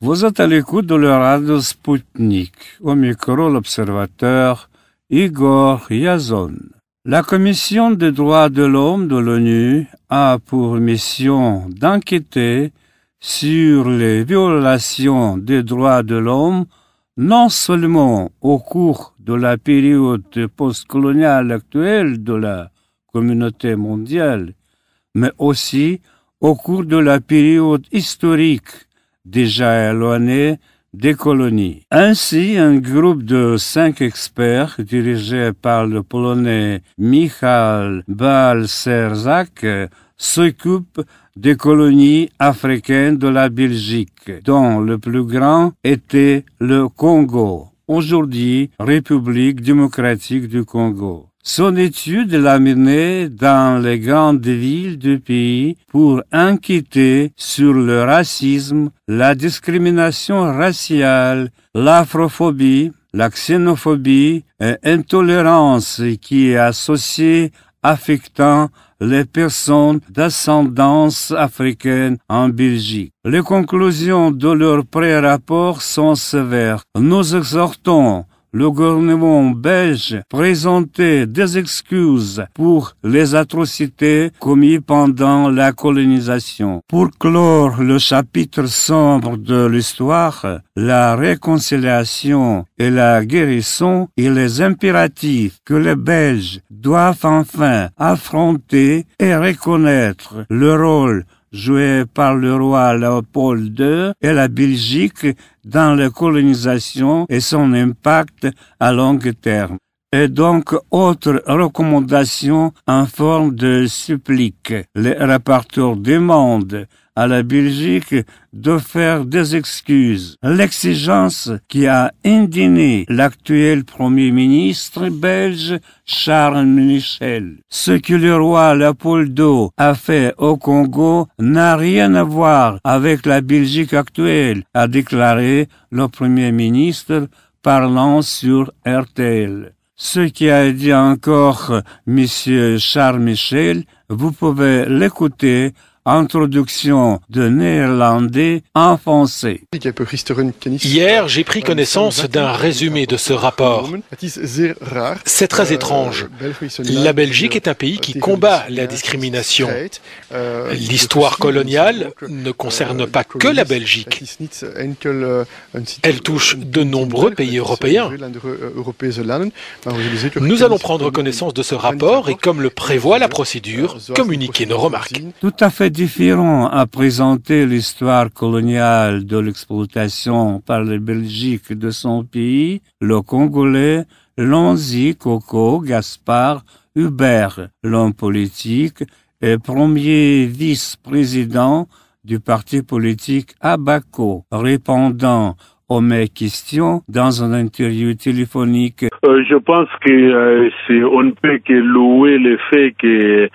Vous êtes à l'écoute de la radio Sputnik. Au micro, l'observateur Igor Yazon. La Commission des droits de l'homme de l'ONU a pour mission d'enquêter sur les violations des droits de l'homme, non seulement au cours de la période postcoloniale actuelle de la communauté mondiale, mais aussi au cours de la période historique déjà éloignée des colonies. Ainsi, un groupe de 5 experts dirigé par le Polonais Michał Balcerzak s'occupe des colonies africaines de la Belgique, dont le plus grand était le Congo, aujourd'hui République démocratique du Congo. Son étude l'a mené dans les grandes villes du pays pour enquêter sur le racisme, la discrimination raciale, l'afrophobie, la xénophobie et l'intolérance qui est associée affectant les personnes d'ascendance africaine en Belgique. Les conclusions de leur pré-rapport sont sévères. Nous exhortons le gouvernement belge présenter des excuses pour les atrocités commises pendant la colonisation. Pour clore le chapitre sombre de l'histoire, la réconciliation et la guérison et les impératifs que les Belges doivent enfin affronter et reconnaître le rôle joué par le roi Léopold II et la Belgique dans la colonisation et son impact à long terme. Et donc, autre recommandation en forme de supplique. Les rapporteurs demandent à la Belgique de faire des excuses. L'exigence qui a indigné l'actuel Premier ministre belge Charles Michel. Ce que le roi Léopold II a fait au Congo n'a rien à voir avec la Belgique actuelle, a déclaré le Premier ministre parlant sur RTL. Ce qui a dit encore Monsieur Charles Michel, vous pouvez l'écouter. Introduction de néerlandais en français. Hier, j'ai pris connaissance d'un résumé de ce rapport. C'est très étrange. La Belgique est un pays qui combat la discrimination. L'histoire coloniale ne concerne pas que la Belgique. Elle touche de nombreux pays européens. Nous allons prendre connaissance de ce rapport et, comme le prévoit la procédure, communiquer nos remarques. Tout à fait différent à présenter l'histoire coloniale de l'exploitation par la Belgique de son pays, le Congolais Lonzi Koko Gaspard Hubert, l'homme politique et premier vice-président du parti politique Abaco, répondant aux mes questions dans une interview téléphonique. Je pense que on ne peut que louer le fait que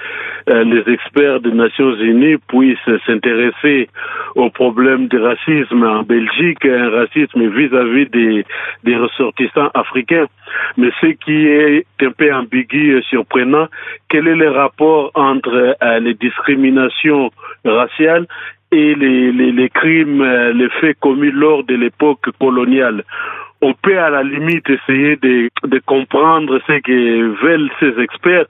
les experts des Nations Unies puissent s'intéresser au problème du racisme en Belgique, un racisme vis-à-vis des ressortissants africains. Mais ce qui est un peu ambigu et surprenant, quel est le rapport entre les discriminations raciales et les crimes, les faits commis lors de l'époque coloniale? On peut à la limite essayer de comprendre ce que veulent ces experts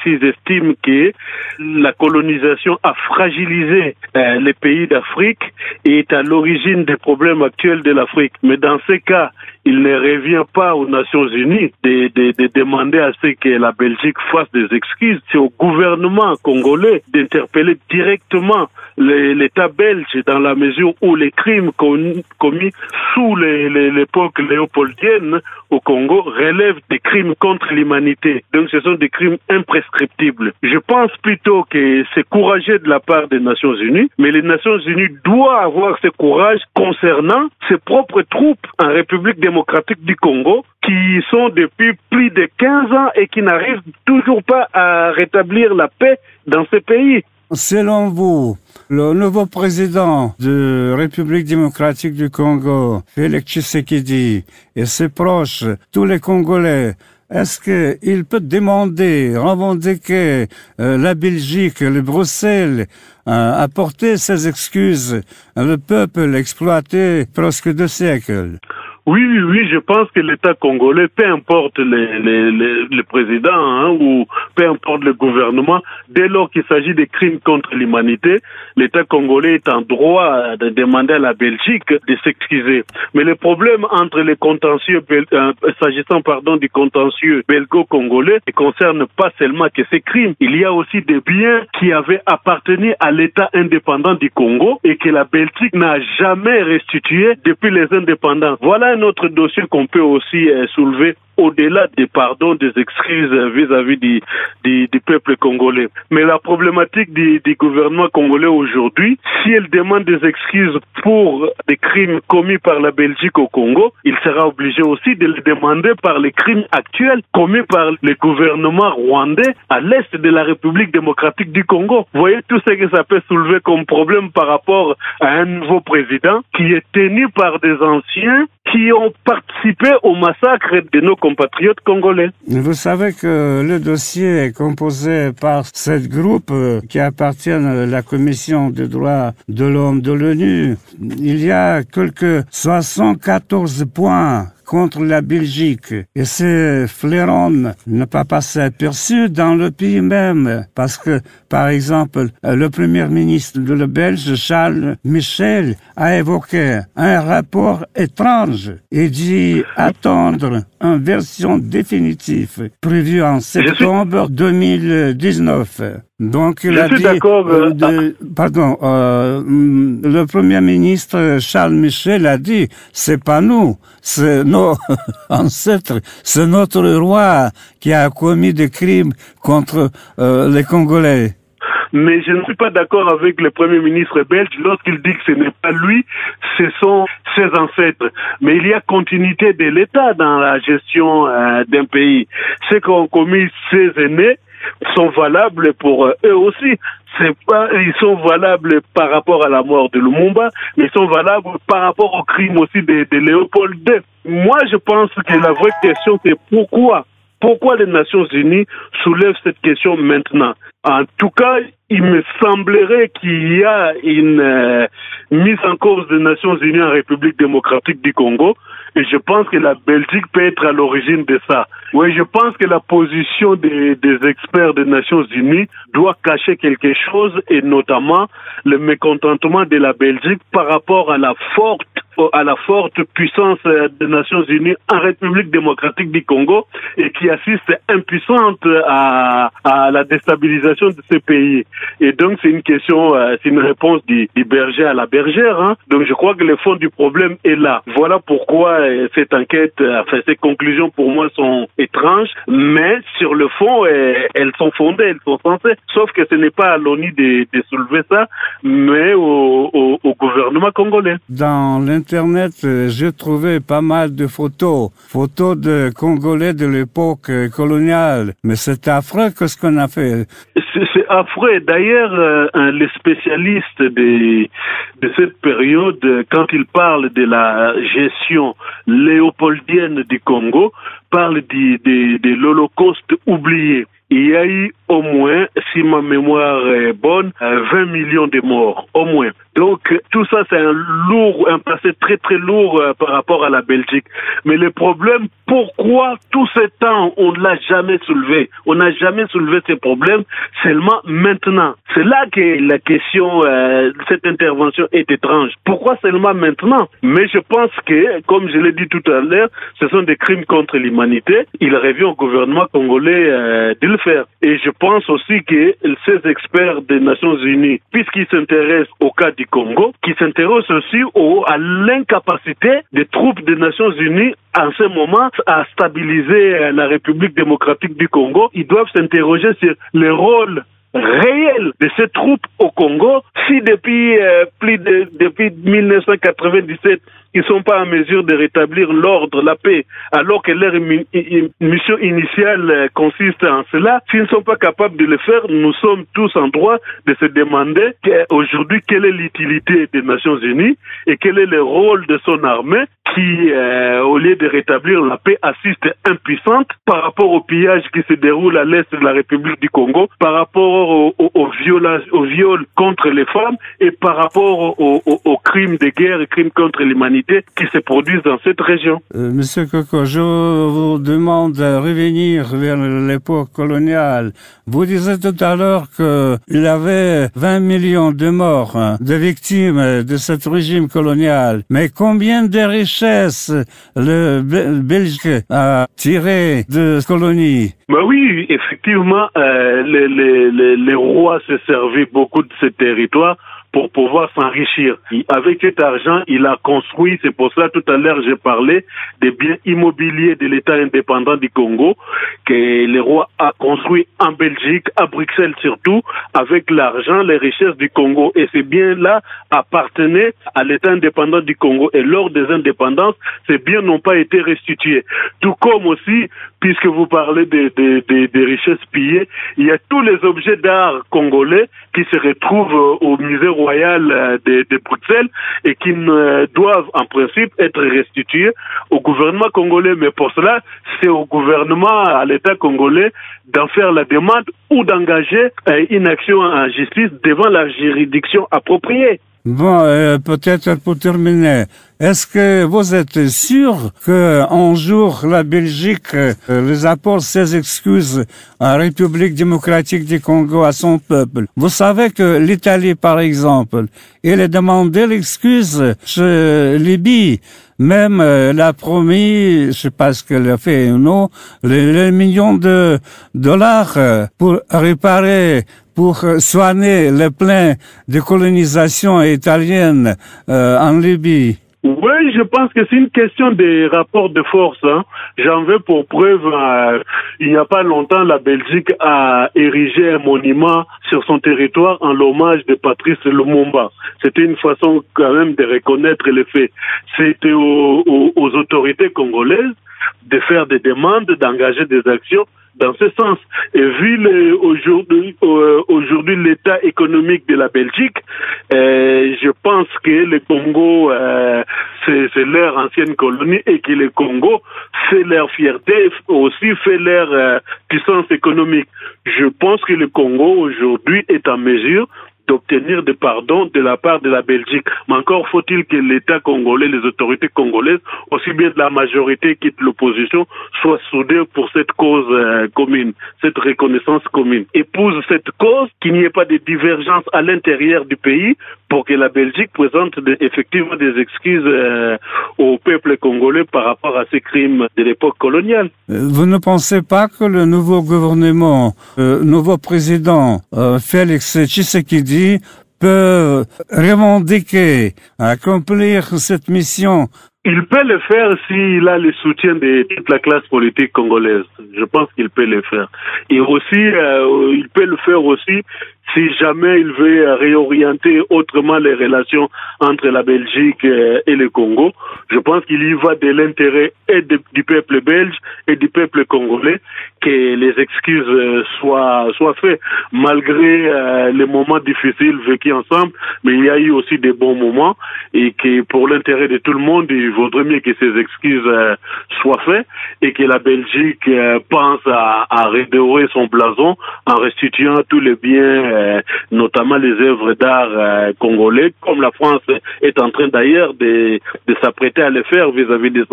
s'ils estiment que la colonisation a fragilisé les pays d'Afrique et est à l'origine des problèmes actuels de l'Afrique. Mais dans ce cas, il ne revient pas aux Nations Unies de demander à ce que la Belgique fasse des excuses. C'est au gouvernement congolais d'interpeller directement l'État belge dans la mesure où les crimes commis sous l'époque léopoldienne au Congo relèvent des crimes contre l'humanité. Donc ce sont des crimes imprescriptibles. Je pense plutôt que c'est courageux de la part des Nations Unies, mais les Nations Unies doivent avoir ce courage concernant ses propres troupes en République démocratique du Congo qui sont depuis plus de 15 ans et qui n'arrivent toujours pas à rétablir la paix dans ce pays. Selon vous, le nouveau président de République démocratique du Congo, Félix Tshisekedi, et ses proches, tous les Congolais, est-ce qu'il peut demander, revendiquer la Belgique, le Bruxelles, apporter ses excuses à le peuple exploité presque 2 siècles? Oui, je pense que l'État congolais, peu importe le président ou peu importe le gouvernement, dès lors qu'il s'agit de crimes contre l'humanité, l'État congolais est en droit de demander à la Belgique de s'excuser. Mais le problème entre les contentieux, s'agissant du contentieux belgo-congolais, ne concerne pas seulement que ces crimes. Il y a aussi des biens qui avaient appartenu à l'État indépendant du Congo et que la Belgique n'a jamais restitué depuis les indépendances. Voilà un autre dossier qu'on peut aussi soulever au-delà des pardons, des excuses vis-à-vis du peuple congolais. Mais la problématique du gouvernement congolais aujourd'hui, si elle demande des excuses pour des crimes commis par la Belgique au Congo, il sera obligé aussi de les demander par les crimes actuels commis par le gouvernement rwandais à l'est de la République démocratique du Congo. Vous voyez tout ce que ça peut soulever comme problème par rapport à un nouveau président qui est tenu par des anciens qui ont participé au massacre de nos compatriotes congolais. Vous savez que le dossier est composé par 7 groupes qui appartiennent à la Commission des droits de l'homme de l'ONU. Il y a quelques 74 points contre la Belgique. Et ces flairons ne pas passer aperçus dans le pays même. Parce que, par exemple, le premier ministre de la Belge, Charles Michel, a évoqué un rapport étrange et dit attendre une version définitive prévue en septembre 2019. Donc, il a dit, le premier ministre Charles Michel a dit, c'est pas nous, c'est nos ancêtres, c'est notre roi qui a commis des crimes contre les Congolais. Mais je ne suis pas d'accord avec le Premier ministre belge lorsqu'il dit que ce n'est pas lui, ce sont ses ancêtres. Mais il y a continuité de l'État dans la gestion d'un pays. Ce qu'ont commis ses aînés sont valables pour eux aussi. Ils sont valables par rapport à la mort de Lumumba, mais ils sont valables par rapport au crime aussi de Léopold II. Moi, je pense que la vraie question, c'est pourquoi les Nations Unies soulèvent cette question maintenant? En tout cas, il me semblerait qu'il y a une mise en cause des Nations Unies en République démocratique du Congo, et je pense que la Belgique peut être à l'origine de ça. Oui, je pense que la position des experts des Nations Unies doit cacher quelque chose, et notamment le mécontentement de la Belgique par rapport à la forte puissance des Nations Unies en République démocratique du Congo, et qui assiste impuissante à la déstabilisation de ces pays. Et donc c'est une question, c'est une réponse du berger à la bergère. Donc je crois que le fond du problème est là. Voilà pourquoi cette enquête, ces conclusions pour moi sont étranges, mais sur le fond, elles sont fondées, elles sont censées. Sauf que ce n'est pas à l'ONU de soulever ça, mais au gouvernement congolais. Dans l'Internet, j'ai trouvé pas mal de photos de Congolais de l'époque coloniale. Mais c'est affreux ce qu'on a fait. C'est affreux. D'ailleurs, les spécialistes de cette période, quand ils parlent de la gestion léopoldienne du Congo, parlent de l'Holocauste oublié. Il y a eu au moins, si ma mémoire est bonne, 20 millions de morts, au moins. Donc, tout ça, c'est un passé très très lourd par rapport à la Belgique. Mais le problème, pourquoi tout ce temps, on ne l'a jamais soulevé? On n'a jamais soulevé ces problèmes, seulement maintenant. C'est là que la question, cette intervention est étrange. Pourquoi seulement maintenant? Mais je pense que, comme je l'ai dit tout à l'heure, ce sont des crimes contre l'humanité. Il revient au gouvernement congolais de le faire. Et je pense aussi que ces experts des Nations Unies, puisqu'ils s'intéressent au cas du Congo, qui s'intéressent aussi à l'incapacité des troupes des Nations Unies en ce moment à stabiliser la République démocratique du Congo, ils doivent s'interroger sur le rôle réel de ces troupes au Congo. Si depuis 1997 ils ne sont pas en mesure de rétablir l'ordre, la paix, alors que leur mission initiale consiste en cela. S'ils ne sont pas capables de le faire, nous sommes tous en droit de se demander aujourd'hui quelle est l'utilité des Nations Unies et quel est le rôle de son armée qui, au lieu de rétablir la paix, assiste impuissante par rapport au pillage qui se déroule à l'est de la République du Congo, par rapport au viol contre les femmes et par rapport aux crimes de guerre et crimes contre l'humanité qui se produisent dans cette région. Monsieur Koko, je vous demande de revenir vers l'époque coloniale. Vous disiez tout à l'heure qu'il y avait 20 millions de morts, de victimes de ce régime colonial. Mais combien de richesses le Belgique a tiré de cette colonie? Ben oui, effectivement, les rois se servaient beaucoup de ces territoires pour pouvoir s'enrichir. Avec cet argent, il a construit, c'est pour cela tout à l'heure j'ai parlé des biens immobiliers de l'État indépendant du Congo que le roi a construit en Belgique, à Bruxelles surtout, avec l'argent, les richesses du Congo. Et ces biens-là appartenaient à l'État indépendant du Congo. Et lors des indépendances, ces biens n'ont pas été restitués. Tout comme aussi, puisque vous parlez des richesses pillées, il y a tous les objets d'art congolais qui se retrouvent au musée royal de Bruxelles et qui doivent en principe être restitués au gouvernement congolais. Mais pour cela, c'est au gouvernement, à l'État congolais, d'en faire la demande ou d'engager une action en justice devant la juridiction appropriée. Bon, peut-être pour terminer, est-ce que vous êtes sûr qu'un jour la Belgique les apporte ses excuses en République démocratique du Congo à son peuple? Vous savez que l'Italie, par exemple, elle a demandé l'excuse chez Libye. Même elle a promis, je sais pas ce qu'elle a fait ou non, les millions de dollars pour réparer, pour soigner les plaies de colonisation italienne en Libye. Oui, je pense que c'est une question de rapport de force. J'en veux pour preuve, il n'y a pas longtemps, la Belgique a érigé un monument sur son territoire en l'hommage de Patrice Lumumba. C'était une façon quand même de reconnaître les faits. C'était aux autorités congolaises de faire des demandes, d'engager des actions dans ce sens. Et vu aujourd'hui l'état économique de la Belgique, je pense que le Congo, c'est leur ancienne colonie et que le Congo fait leur fierté, aussi fait leur puissance économique. Je pense que le Congo aujourd'hui est en mesure d'obtenir des pardons de la part de la Belgique. Mais encore faut-il que l'État congolais, les autorités congolaises, aussi bien de la majorité que de l'opposition, soient soudés pour cette cause commune, cette reconnaissance commune. Épouse cette cause, qu'il n'y ait pas de divergence à l'intérieur du pays pour que la Belgique présente effectivement des excuses au peuple congolais par rapport à ces crimes de l'époque coloniale. Vous ne pensez pas que le nouveau gouvernement, nouveau président Félix Tshisekedi peut revendiquer, accomplir cette mission? Il peut le faire s'il a le soutien de toute la classe politique congolaise. Je pense qu'il peut le faire. Et aussi, il peut le faire aussi si jamais il veut réorienter autrement les relations entre la Belgique et le Congo. Je pense qu'il y va de l'intérêt et du peuple belge et du peuple congolais que les excuses soient faites. Malgré les moments difficiles vécus ensemble, mais il y a eu aussi des bons moments et que pour l'intérêt de tout le monde, il vaudrait mieux que ces excuses soient faites et que la Belgique pense à redorer son blason en restituant tous les biens, notamment les œuvres d'art congolais, comme la France est en train d'ailleurs de s'apprêter à le faire vis-à-vis de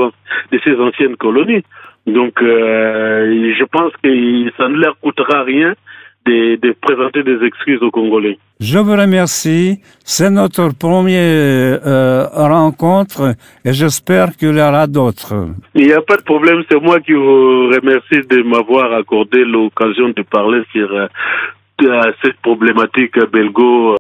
ses anciennes colonies. Donc, je pense que ça ne leur coûtera rien de présenter des excuses aux Congolais. Je vous remercie. C'est notre première rencontre et j'espère qu'il y aura d'autres. Il n'y a pas de problème. C'est moi qui vous remercie de m'avoir accordé l'occasion de parler sur cette problématique belgo.